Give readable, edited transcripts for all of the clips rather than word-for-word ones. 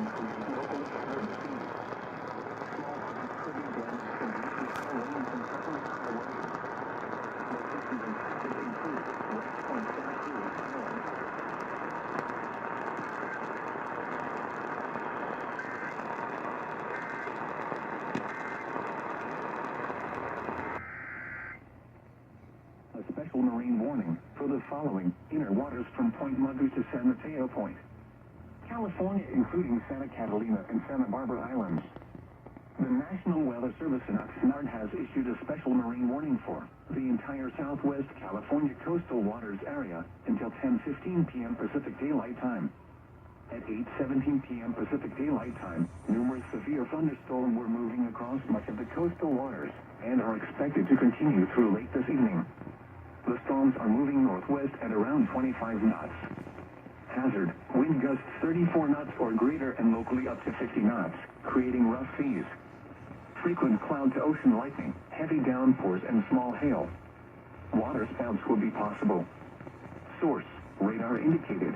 and create locally hazardous seas. Small craft could be damaged and briefly high winds and suddenly high waves. Locations impacted include West Point, Santa Cruz Island. A special marine warning for the following inner waters from Point Mugu to San Mateo Point, California, including Santa Catalina and Santa Barbara Islands. The National Weather Service in Oxnard has issued a special marine warning for the entire southwest California coastal waters area until 10:15 p.m. Pacific Daylight Time. At 8:17 p.m. Pacific Daylight Time, numerous severe thunderstorms were moving across much of the coastal waters and are expected to continue through late this evening. The storms are moving northwest at around 25 knots. Hazard, wind gusts 34 knots or greater and locally up to 50 knots, creating rough seas. Frequent cloud-to-ocean lightning, heavy downpours, and small hail. Water spouts will be possible. Source, radar indicated.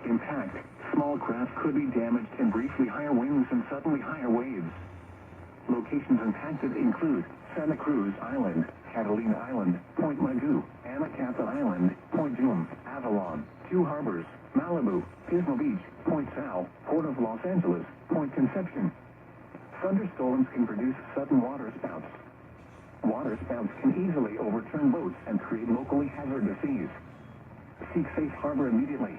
Impact, small craft could be damaged and briefly higher winds and suddenly higher waves. Locations impacted include Santa Cruz Island, Catalina Island, Point Mugu, Anacapa Island, Point Dume, Avalon, Two Harbors, Malibu, Pismo Beach, Point Sal, Port of Los Angeles, Point Conception. Thunderstorms can produce sudden water spouts. Water spouts can easily overturn boats and create locally hazardous seas. Seek safe harbor immediately.